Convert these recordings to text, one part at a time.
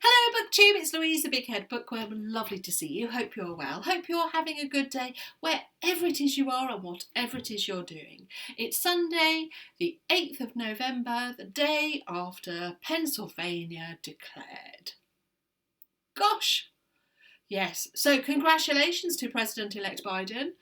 Hello BookTube, it's Louise, the Big Head Bookworm. Lovely to see you. Hope you're well. Hope you're having a good day wherever it is you are and whatever it is you're doing. It's Sunday, the 8th of November, the day after Pennsylvania declared. Gosh! Yes, so congratulations to President-elect Biden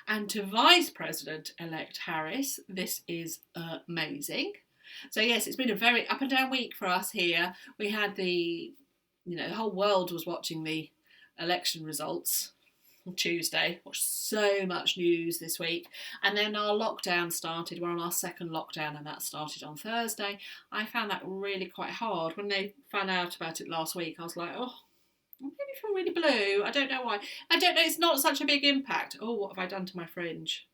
and to Vice President-elect Harris. This is amazing. So yes, it's been a very up and down week for us here. We had the whole world was watching the election results on Tuesday. Watched so much news this week. And then our lockdown started. We're on our second lockdown and that started on Thursday. I found that really quite hard. When they found out about it last week, I was like, oh, I maybe feel really blue. I don't know why. I don't know. It's not such a big impact. Oh, what have I done to my fringe?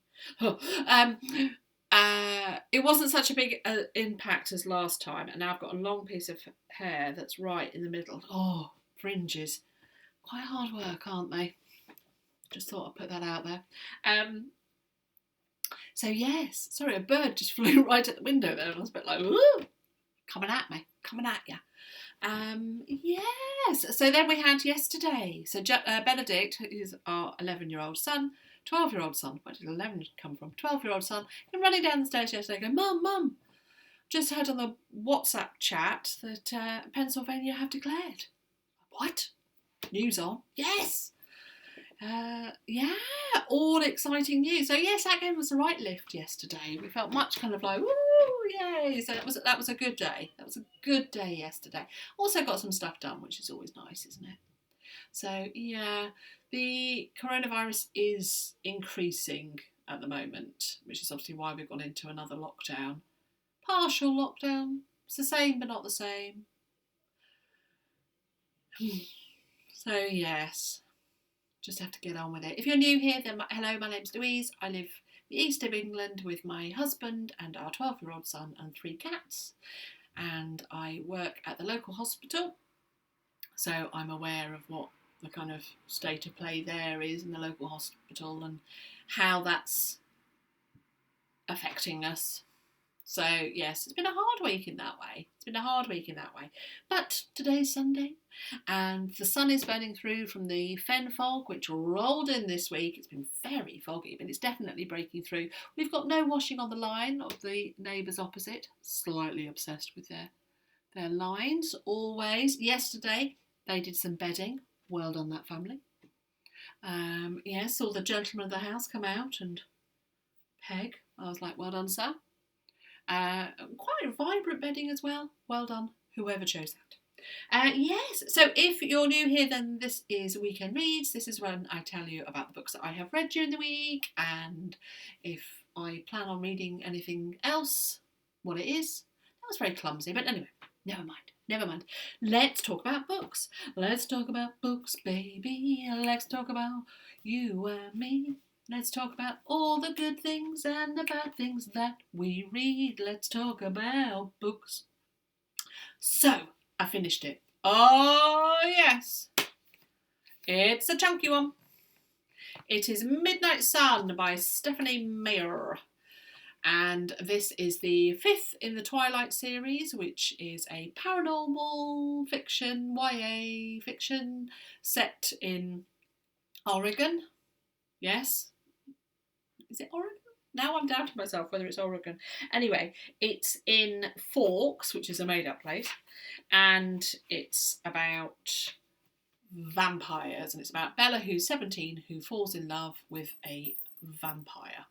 It wasn't such a big impact as last time, and now I've got a long piece of hair that's right in the middle. Oh, fringes. Quite hard work, aren't they? Just thought I'd put that out there. So yes, sorry, a bird just flew right at the window there, and I was a bit like, ooh, coming at me, coming at you. Yes, so then we had yesterday. So Benedict, who's our 11-year-old son, 12-year-old son, where did 11 come from? 12-year-old son, came running down the stairs yesterday going, Mum, just heard on the WhatsApp chat that Pennsylvania have declared. What? News on? Yes! Yeah, all exciting news. So yes, that gave us a right lift yesterday. We felt much kind of like, woo, yay! So that was a good day. That was a good day yesterday. Also got some stuff done, which is always nice, isn't it? So yeah, the coronavirus is increasing at the moment, which is obviously why we've gone into another lockdown. Partial lockdown. It's the same but not the same. So yes, just have to get on with it. If you're new here, then hello, my name's Louise. I live in the east of England with my husband and our 12-year-old son and 3 cats. And I work at the local hospital. So I'm aware of what the kind of state of play there is in the local hospital and how that's affecting us. So yes, it's been a hard week in that way. But today's Sunday and the sun is burning through from the fen fog, which rolled in this week. It's been very foggy, but it's definitely breaking through. We've got no washing on the line of the neighbours opposite. Slightly obsessed with their lines, always. Yesterday, they did some bedding. Well done, that family. Yes, all the gentlemen of the house come out and peg. I was like, well done, sir. Quite vibrant bedding as well. Well done, whoever chose that. Yes, so if you're new here, then this is Weekend Reads. This is when I tell you about the books that I have read during the week, and if I plan on reading anything else, what it is. That was very clumsy, but anyway, never mind. Let's talk about books. Let's talk about books, baby. Let's talk about you and me. Let's talk about all the good things and the bad things that we read. Let's talk about books. So, I finished it. Oh, yes. It's a chunky one. It is Midnight Sun by Stephanie Meyer. And this is the 5th in the Twilight series, which is a paranormal fiction, YA fiction, set in Oregon. Yes. Is it Oregon? Now I'm doubting myself whether it's Oregon. Anyway, it's in Forks, which is a made-up place, and it's about vampires, and it's about Bella, who's 17, who falls in love with a vampire.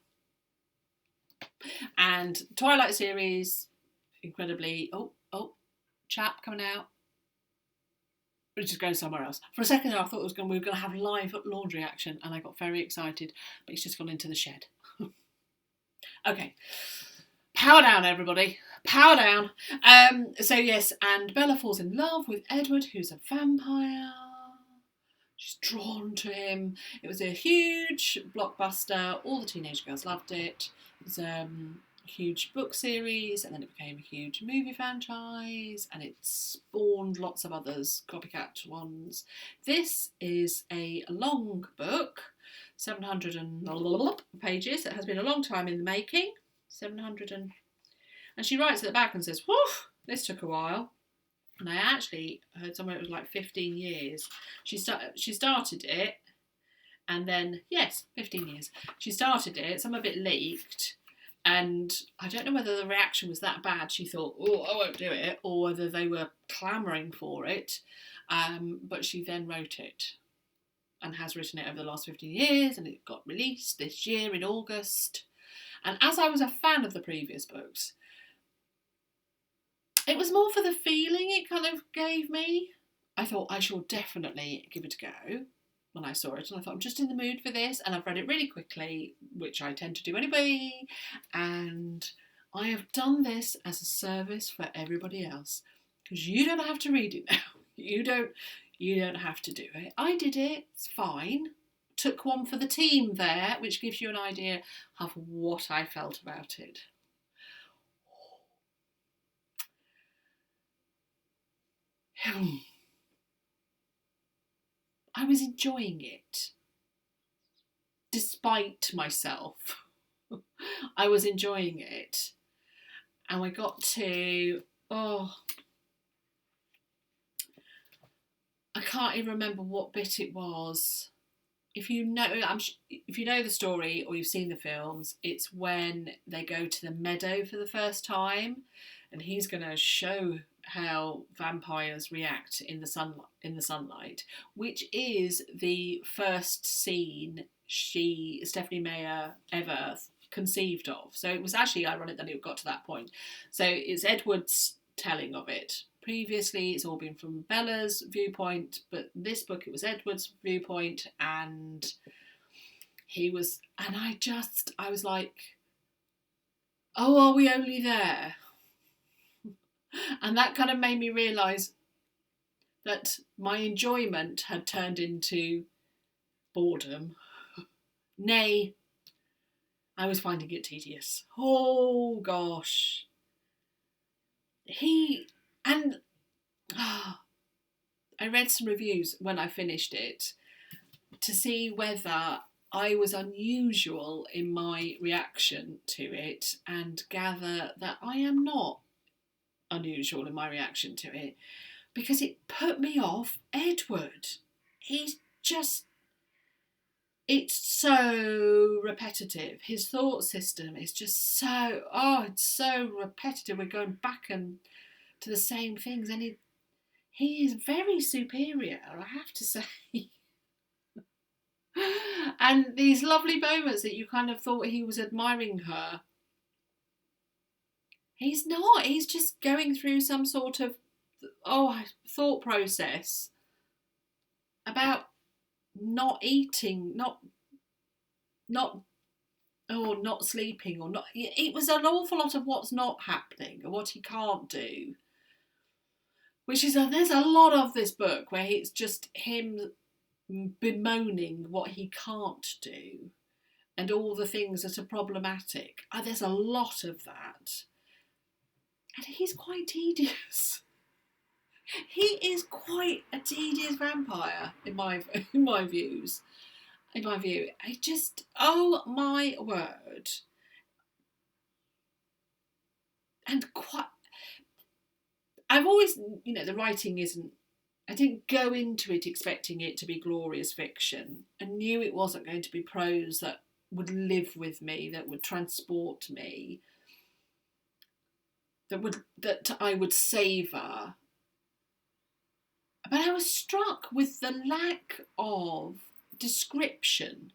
And Twilight series, incredibly, chap coming out. We're just going somewhere else. For a second I thought we were going to have live laundry action, and I got very excited, but he's just gone into the shed. Okay, power down, everybody, power down. So yes, and Bella falls in love with Edward, who's a vampire. She's drawn to him. It was a huge blockbuster. All the teenage girls loved it. It was a huge book series, and then it became a huge movie franchise, and it spawned lots of others, copycat ones. This is a long book, 700 and pages. It has been a long time in the making. 700 and she writes at the back and says, whew, this took a while. And I actually heard somewhere it was like 15 years. She started it, and then, yes, 15 years. She started it, some of it leaked, and I don't know whether the reaction was that bad, she thought, oh, I won't do it, or whether they were clamouring for it. But she then wrote it and has written it over the last 15 years, and it got released this year in August. And as I was a fan of the previous books, it was more for the feeling it kind of gave me. I thought I shall definitely give it a go when I saw it, and I thought I'm just in the mood for this, and I've read it really quickly, which I tend to do anyway, and I have done this as a service for everybody else, because you don't have to read it now. You don't have to do it. I did it, it's fine. Took one for the team there, which gives you an idea of what I felt about it. I was enjoying it, despite myself. I was enjoying it, and we got to, I can't even remember what bit it was. If you know the story or you've seen the films, it's when they go to the meadow for the first time, and he's going to show how vampires react in the sunlight, which is the first scene Stephanie Meyer ever conceived of. So it was actually ironic that it got to that point. So it's Edward's telling of it. Previously, it's all been from Bella's viewpoint, but this book, it was Edward's viewpoint, and I was like, oh, are we only there? And that kind of made me realise that my enjoyment had turned into boredom. Nay, I was finding it tedious. Oh, gosh. I read some reviews when I finished it to see whether I was unusual in my reaction to it, and gather that I am not unusual in my reaction to it, because it put me off Edward. It's so repetitive. His thought system is just it's so repetitive. We're going back and to the same things, and he is very superior, I have to say. And these lovely moments that you kind of thought he was admiring her, he's not. He's just going through some sort of thought process about not eating, not sleeping, or not. It was an awful lot of what's not happening and what he can't do. Which is there's a lot of this book where it's just him bemoaning what he can't do and all the things that are problematic. There's a lot of that. And he's quite tedious. He is quite a tedious vampire in my views. In my view, oh my word. And I've always, the writing isn't, I didn't go into it expecting it to be glorious fiction. I knew it wasn't going to be prose that would live with me, that would transport me, that I would savour. But I was struck with the lack of description.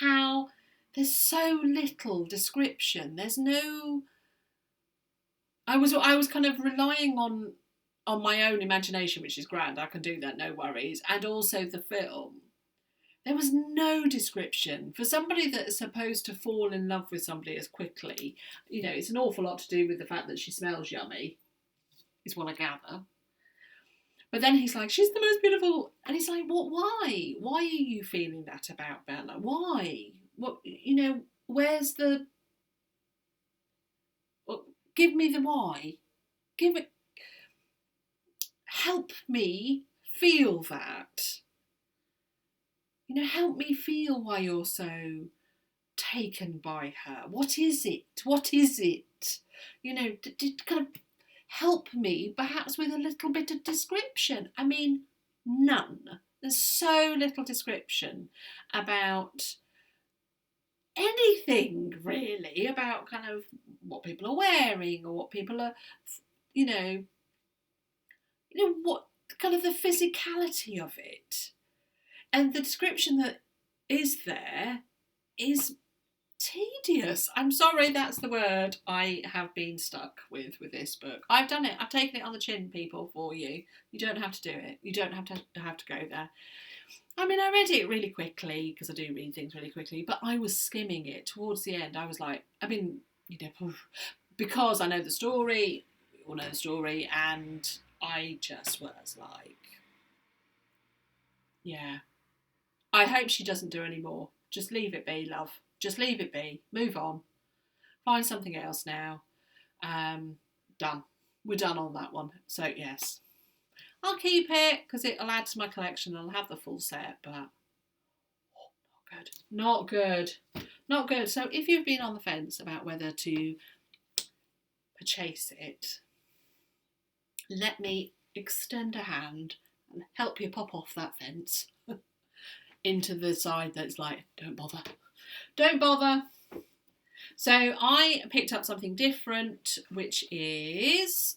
How there's so little description. There's no. I was kind of relying on my own imagination, which is grand. I can do that, no worries. And also the film. There was no description. For somebody that is supposed to fall in love with somebody as quickly, it's an awful lot to do with the fact that she smells yummy, is what I gather. But then he's like, she's the most beautiful. And he's like, what? Why? Why are you feeling that about Bella? Why? What? Where's the... Well, give me the why. Help me feel that. Help me feel why you're so taken by her. What is it? What is it? Kind of help me perhaps with a little bit of description. I mean, none. There's so little description about anything really, about kind of what people are wearing or what people are, you know, what kind of the physicality of it. And the description that is there is tedious. I'm sorry, that's the word I have been stuck with this book. I've done it. I've taken it on the chin, people, for you. You don't have to do it. You don't have to go there. I mean, I read it really quickly because I do read things really quickly, but I was skimming it towards the end. I was like, I mean, because I know the story, we all know the story, and I just was like, yeah. I hope she doesn't do any more. Just leave it be, love. Just leave it be. Move on. Find something else now. Done. We're done on that one. So, yes. I'll keep it because it'll add to my collection. I'll have the full set, but not good. Not good. So if you've been on the fence about whether to purchase it, let me extend a hand and help you pop off that fence into the side that's like, don't bother. Don't bother. So I picked up something different, which is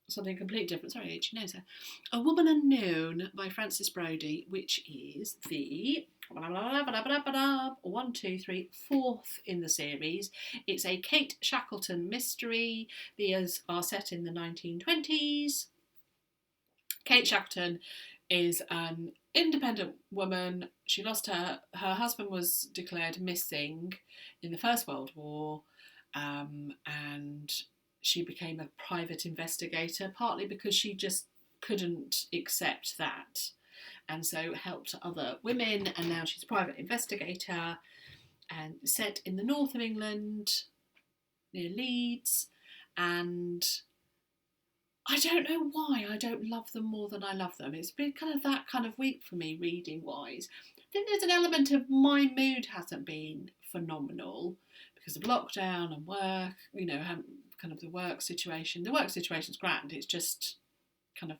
something completely different. Sorry, itchy nose there. A Woman Unknown by Frances Brodie, which is the 4th in the series. It's a Kate Shackleton mystery. These are set in the 1920s. Kate Shackleton is an independent woman. She lost her husband was declared missing in the First World War, and she became a private investigator, partly because she just couldn't accept that, and so helped other women, and now she's a private investigator, and set in the north of England, near Leeds, and I don't know why I don't love them more than I love them. It's been kind of that kind of week for me, reading-wise. I think there's an element of my mood hasn't been phenomenal because of lockdown and work, kind of the work situation. The work situation's grand. It's just kind of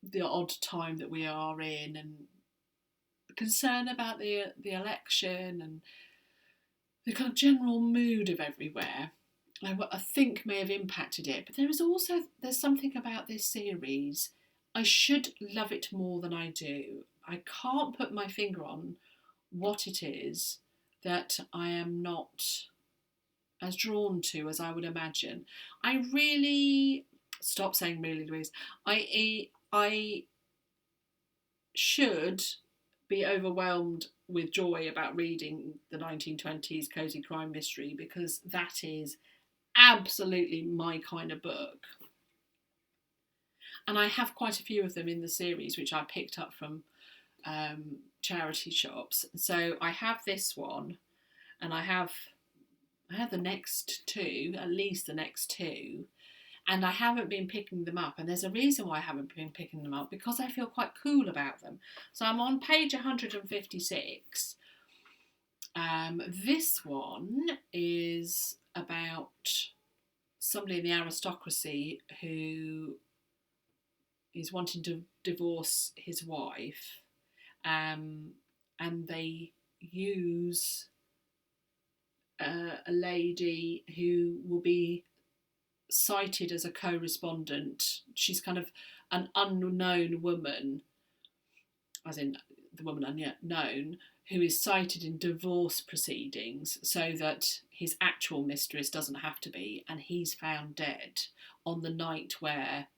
the odd time that we are in, and concern about the election and the kind of general mood of everywhere. I think may have impacted it, but there's something about this series. I should love it more than I do. I can't put my finger on what it is that I am not as drawn to as I would imagine. I really stop saying really, Louise. I should be overwhelmed with joy about reading the 1920s cosy crime mystery, because that is absolutely my kind of book. And I have quite a few of them in the series, which I picked up from charity shops. So I have this one, and I have the next two, at least the next two, and I haven't been picking them up. And there's a reason why I haven't been picking them up, because I feel quite cool about them. So I'm on page 156. This one is about somebody in the aristocracy who is wanting to divorce his wife, and they use a lady who will be cited as a co-respondent. She's kind of an unknown woman, as in the woman unknown, who is cited in divorce proceedings so that his actual mistress doesn't have to be, and he's found dead on the night where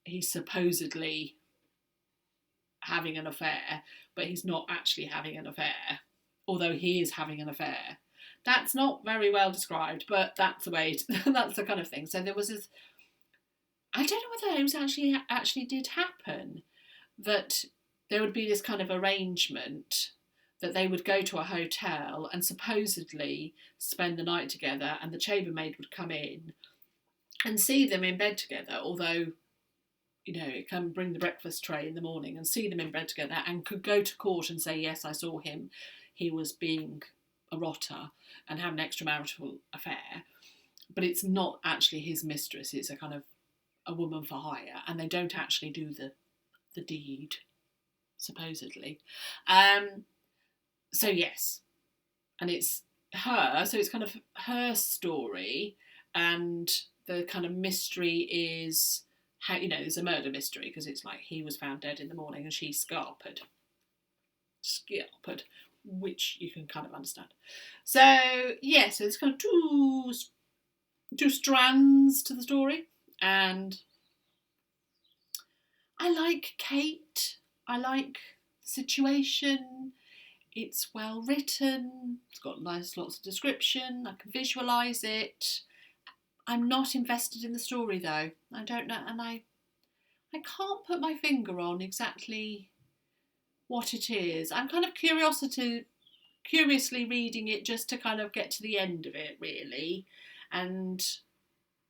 he's supposedly having an affair, but he's not actually having an affair, although he is having an affair. That's not very well described, but that's the way that's the kind of thing. So there was this, I don't know whether it was actually did happen, that there would be this kind of arrangement that they would go to a hotel and supposedly spend the night together, and the chambermaid would come in and see them in bed together, although, it can bring the breakfast tray in the morning and see them in bed together, and could go to court and say, yes, I saw him, he was being a rotter and have an extramarital affair. but it's not actually his mistress. It's a kind of a woman for hire, and they don't actually do the deed, supposedly. So yes, and it's her. So it's kind of her story, and the kind of mystery is how, you know, there's a murder mystery because it's like he was found dead in the morning and she scarpered, which you can kind of understand. So yeah, so there's kind of two strands to the story, and I like Kate. I like the situation. It's well written. It's got lots of description. I can visualise it. I'm not invested in the story though. I don't know, and I can't put my finger on exactly what it is. I'm kind of curiously reading it just to kind of get to the end of it, really, and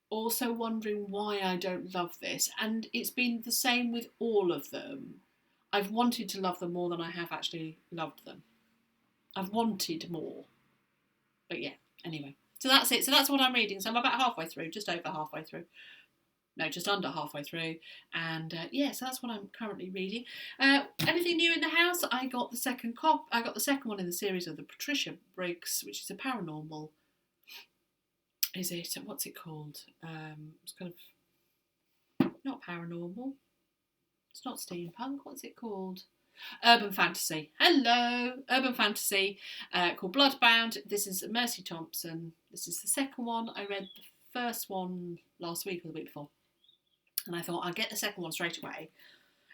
also wondering why I don't love this. And it's been the same with all of them. I've wanted to love them more than I have actually loved them. I've wanted more. But yeah, anyway. So that's it. So that's what I'm reading. So I'm about halfway through, just over halfway through. No, just under halfway through. And yeah, so that's what I'm currently reading. Anything new in the house? I got the second one in the series of the Patricia Briggs, which is a paranormal. Is it? What's it called? It's kind of not paranormal. It's not steampunk. What's it called? Urban fantasy. Hello, urban fantasy called Bloodbound. This is Mercy Thompson. This is the second one. I read the first one last week or the week before, and I thought I'll get the second one straight away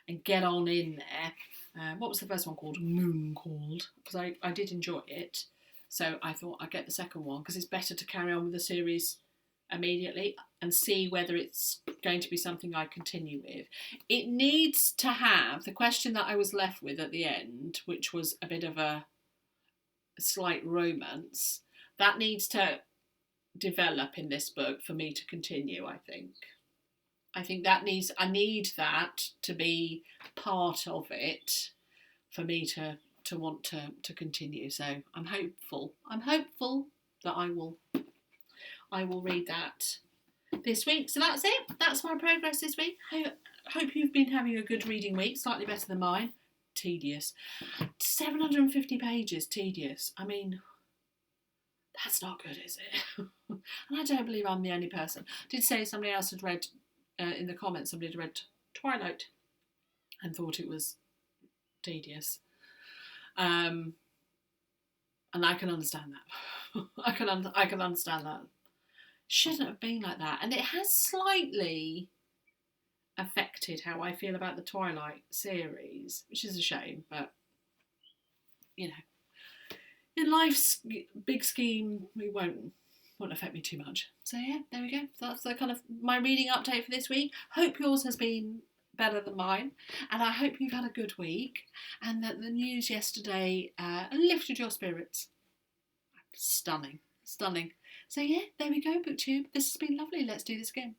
and get on in there. What was the first one called? Moon Called, because I did enjoy it. So I thought I'd get the second one because it's better to carry on with the series immediately and see whether it's going to be something I continue with. It needs to have the question that I was left with at the end, which was a bit of a slight romance, that needs to develop in this book for me to continue, I think. I need that to be part of it for me to want to continue. So I'm hopeful that I will read that this week. So that's it. That's my progress this week. I hope you've been having a good reading week, slightly better than mine. Tedious. 750 pages, tedious. I mean, that's not good, is it? And I don't believe I'm the only person. I did say somebody else had read, in the comments, somebody had read Twilight and thought it was tedious. And I can understand that. I can understand that. Shouldn't have been like that. And it has slightly affected how I feel about the Twilight series, which is a shame, but, you know, in life's big scheme, it won't affect me too much. So yeah, there we go. So that's the kind of my reading update for this week. Hope yours has been better than mine, and I hope you've had a good week and that the news yesterday lifted your spirits. Stunning. So yeah, there we go, BookTube. This has been lovely. Let's do this again.